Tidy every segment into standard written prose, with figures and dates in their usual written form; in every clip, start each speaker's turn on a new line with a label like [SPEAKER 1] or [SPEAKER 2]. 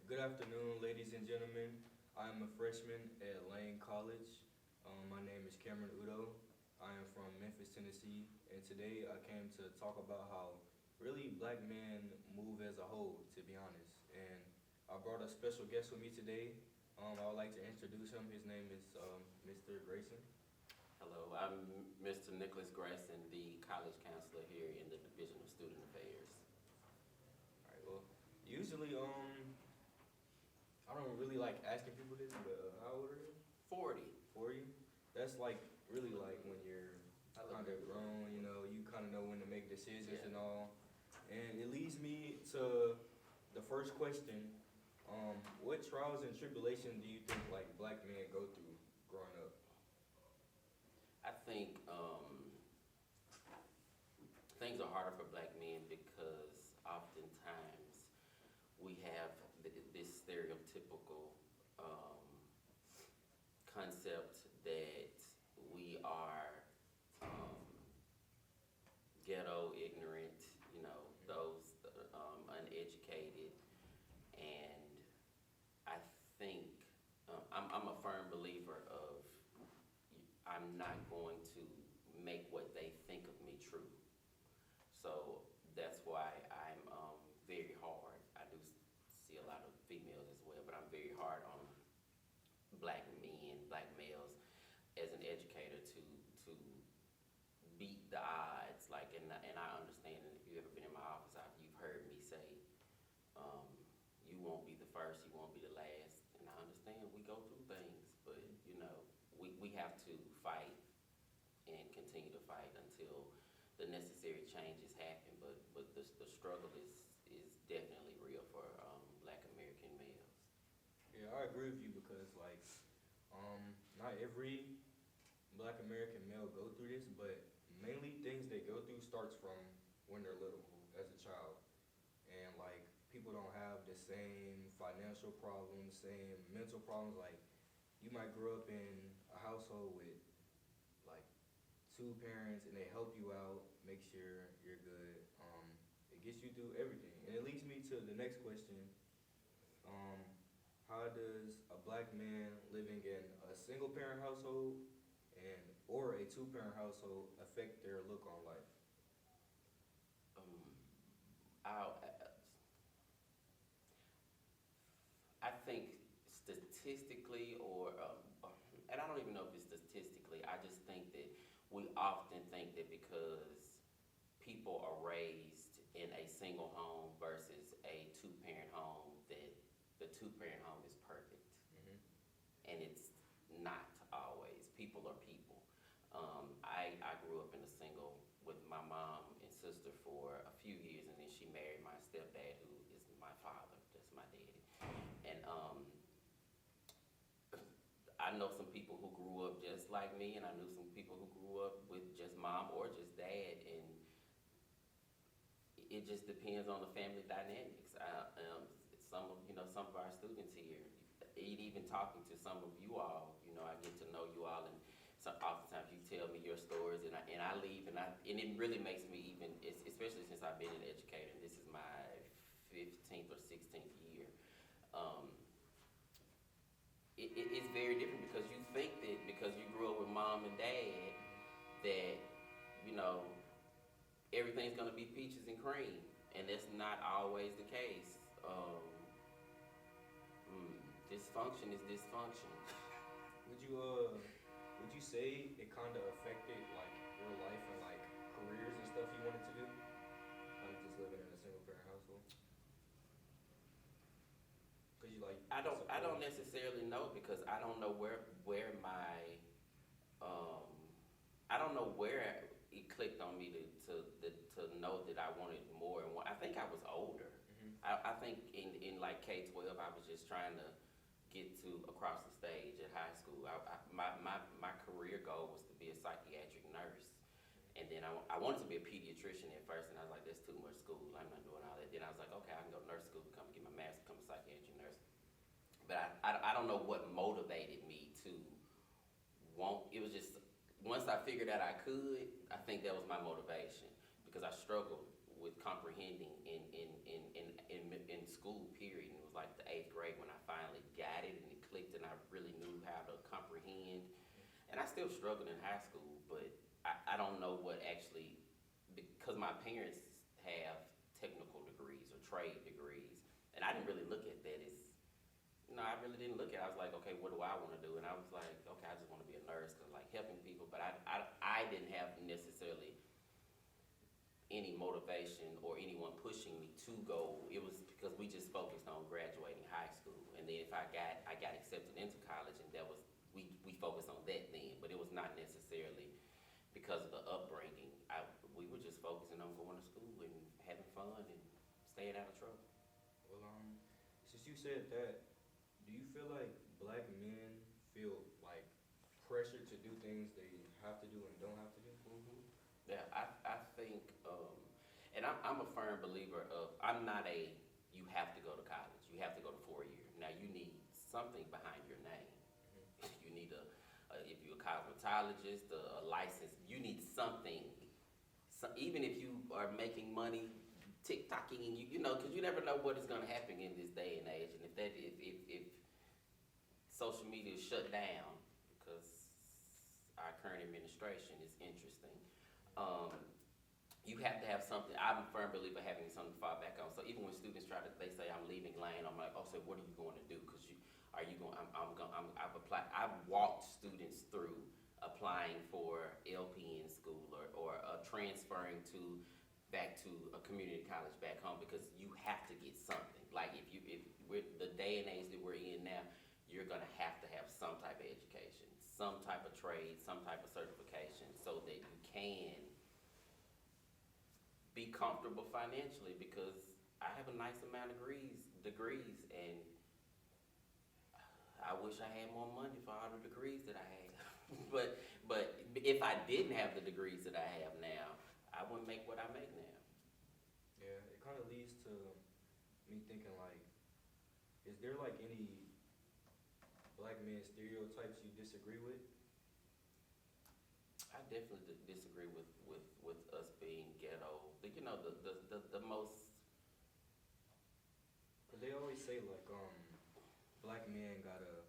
[SPEAKER 1] Good afternoon, ladies and gentlemen. I'm a freshman at Lane College. My name is Cameron Udo. I am from Memphis, Tennessee, and today I came to talk about how really black men move as a whole, to be honest. And I brought a special guest with me today. I would like to introduce him. His name is Mr. Grayson.
[SPEAKER 2] Hello, I'm Mr. Nicholas Grayson, the college counselor here in the Division of Student Affairs.
[SPEAKER 1] All right. Well, usually, I don't really like asking people this, but how old are you?
[SPEAKER 2] 40.
[SPEAKER 1] For you? That's like really like when you're kind of grown, you kind of know when to make decisions and all. And it leads me to the first question. What trials and tribulations do you think like black men go through growing up?
[SPEAKER 2] I think things are harder for black men because oftentimes we have this stereotypical concept that we are ghetto, ignorant, those uneducated, and I think I'm a firm believer of I'm not going to make what they think of me true. So that's why I'm very hard. I do see a lot of females as well, but I'm very hard on black men, black males, as an educator to beat the odds. And I understand. And if you've ever been in my office, you've heard me say, you won't be the first, you won't be the last. And I understand we go through things, but we have to fight and continue to fight until the necessary changes happen. But the struggle is definitely real for black American males.
[SPEAKER 1] Yeah, I agree with you because like, not every black American male go through this, but mainly things they go through starts from when they're little, as a child. And like, people don't have the same financial problems, same mental problems. Like, you might grow up in a household with like two parents and they help you out, make sure you're good. It gets you through everything. And it leads me to the next question. How does a black man living in a single parent household and or a two parent household affect their look on life?
[SPEAKER 2] I'll, I think statistically, and I don't even know if it's statistically, I just think that we often think that because people are raised in a single home versus a two-parent home, that the two-parent home is perfect.
[SPEAKER 1] Mm-hmm.
[SPEAKER 2] And it's not always. People are people. I grew up in a single with my mom and sister for a few years, and then she married my stepdad, who is my father. That's my daddy. And I know some people who grew up just like me, and I knew some people who grew up with just mom or just dad, and it just depends on the family dynamics. Some of our students here, even talking to some of you all, I get to know you all, and so oftentimes you tell me your stories, and I leave, and it really makes me even, especially since I've been an educator, and this is my 15th or 16th year. It's very different because you think that because you grew up with mom and dad that everything's gonna be peaches and cream, and that's not always the case. Dysfunction is dysfunction.
[SPEAKER 1] Would you say it kind of affected like your life and like careers and stuff you wanted to do, like just living in a single parent household? Cause you like
[SPEAKER 2] I don't necessarily know because I don't know where my I don't know where it clicked on me to know that I wanted more. And I think I was older.
[SPEAKER 1] Mm-hmm.
[SPEAKER 2] I think in like K-12 I was just trying to get to across the stage at high school. My career goal was to be a psychiatric nurse. And then I wanted to be a pediatrician at first, and I was like, that's too much school. I'm not doing all that. Then I was like, okay, I can go to nurse school, get my master's, become a psychiatric nurse. But I don't know what motivated me to want. It was just once I figured out I could, I think that was my motivation because I struggled with comprehending in school. Period. And it was like the 8th grade. and I still struggled in high school, but I don't know what actually, because my parents have technical degrees or trade degrees, and I didn't really look at that as, I really didn't look at it. I was like, okay, what do I want to do? And I was like, okay, I just want to be a nurse, cause like helping people, but I didn't have necessarily any motivation or anyone pushing me to go. It was because we just focused on graduating high school, and then if I got accepted into college, and that was we focused on that then, but it was not necessarily because of the upbringing. We were just focusing on going to school and having fun and staying out of trouble.
[SPEAKER 1] Well, since you said that, do you feel like black men feel like pressure to do things they have to do and don't have to do?
[SPEAKER 2] Mm-hmm. Yeah, I think, and I'm a firm believer of, I'm not a, you have to go to college, you have to go to 4 years. Now, you need something behind your name. You need if you're a cosmetologist, a license, you need something. So even if you are making money TikToking, and because you never know what is going to happen in this day and age. And if social media is shut down, because our current administration is interesting, you have to have something. I'm a firm believer having something to fall back on. So even when students they say I'm leaving Lane, I'm like, oh, so what are you going to do? Because I've walked students through applying for LPN school or transferring back to a community college back home, because you have to get something. Like if with the day and age that we're in now, you're gonna have to have some type of education, some type of trade, some type of certification, so that you can be comfortable financially. Because I have a nice amount of degrees, and I wish I had more money for all the degrees that I have. but if I didn't have the degrees that I have now, I wouldn't make what I make now.
[SPEAKER 1] Yeah, it kind of leads to me thinking like, is there like any black man stereotypes you disagree with?
[SPEAKER 2] I definitely disagree with us being ghetto. The most.
[SPEAKER 1] But they always say like black men gotta.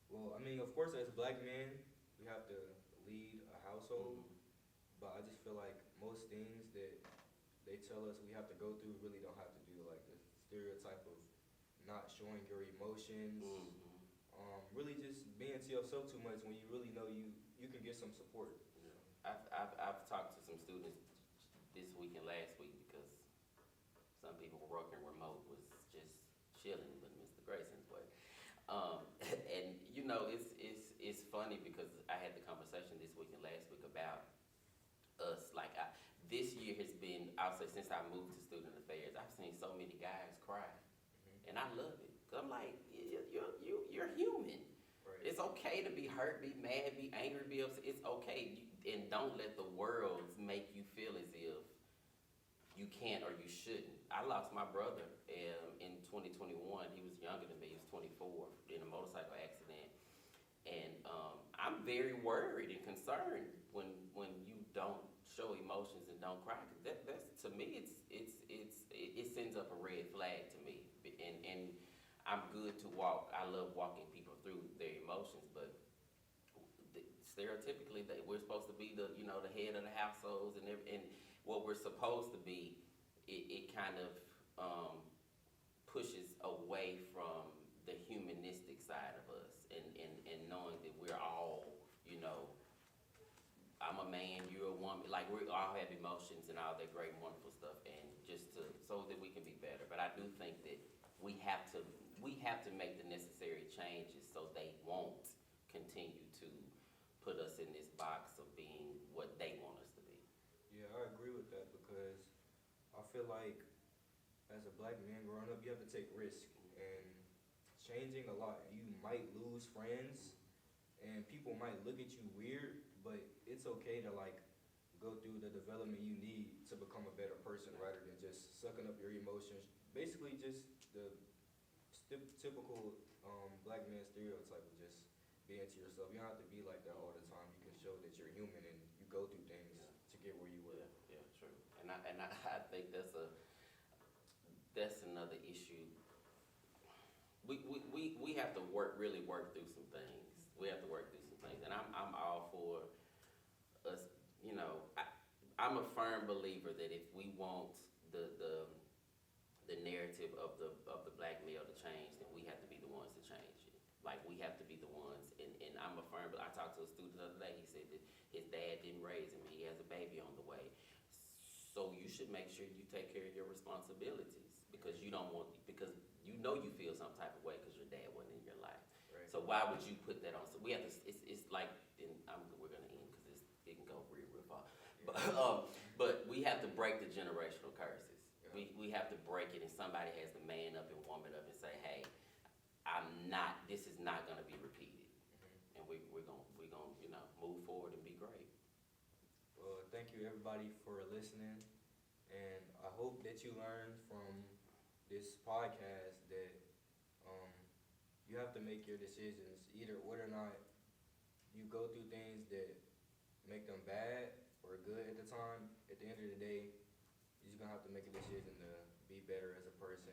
[SPEAKER 1] Well, I mean, of course, as black men, we have to lead a household.
[SPEAKER 2] Mm-hmm.
[SPEAKER 1] But I just feel like most things that they tell us we have to go through really don't have to do, like the stereotype of not showing your emotions, really just being to yourself too much when you really know you can get some support.
[SPEAKER 2] Yeah. I've talked to some students this week and last week, because some people were working remote, was just chilling with Mr. Grayson, but and it's funny because I had the conversation this week and last week about us. Like this year has been, I'll say, since I moved to student affairs, I've seen so many guys cry, and I love it. Cause I'm like, you're human.
[SPEAKER 1] Right.
[SPEAKER 2] It's okay to be hurt, be mad, be angry, be upset. It's okay, and don't let the world make you feel as if you can't or you shouldn't. I lost my brother in 2021. He was younger than me. He was 24 in a motorcycle accident, and I'm very worried and concerned when you don't show emotions and don't cry. That's to me, it sends up a red flag to me. And I'm good to walk. I love walking people through their emotions, but stereotypically, we're supposed to be the head of the households, and what we're supposed to be. It kind of pushes away from the humanistic side of us, and knowing that we're all, I'm a man, you're a woman, like we all have emotions and all that great, wonderful stuff, and just so that we can be better. But I do think that we have to make the necessary changes so they won't continue to put us in this box of being what they want us to be.
[SPEAKER 1] Yeah, I agree with that, because I feel like as a black man growing up, you have to take risks, and changing a lot. You might lose friends, and people might look at you weird, but it's okay to like go through the development you need to become a better person, rather than just sucking up your emotions. Basically, just the typical black man stereotype of just being to yourself. You don't have to be like that all the time. You can show that you're human and you go through things to get where you were.
[SPEAKER 2] Yeah, true. And I think that's another issue. We have to really work through some things, We have to work through some things, and I'm all for us. You know, I'm a firm believer that if we want the narrative of the black male to change, then we have to be the ones to change it. Like we have to be the ones, and I'm a firm. I talked to a student the other day. He said that his dad didn't raise him. He has a baby on the way, so you should make sure you take care of your responsibilities because you don't want because you know you feel some type of way because your dad wasn't in your life.
[SPEAKER 1] Right.
[SPEAKER 2] So why would you put that on? So we have to. It's like, and we're gonna end because it can go real far. But we have to break the generational curses.
[SPEAKER 1] Yeah.
[SPEAKER 2] We have to break it, and somebody has to man up and woman up and say, hey, this is not gonna be repeated. And we're gonna move forward and be great.
[SPEAKER 1] Well, thank you everybody for listening, and I hope that you learned from this podcast that you have to make your decisions either whether or not you go through things that make them bad or good at the time. At the end of the day, you're just gonna have to make a decision to be better as a person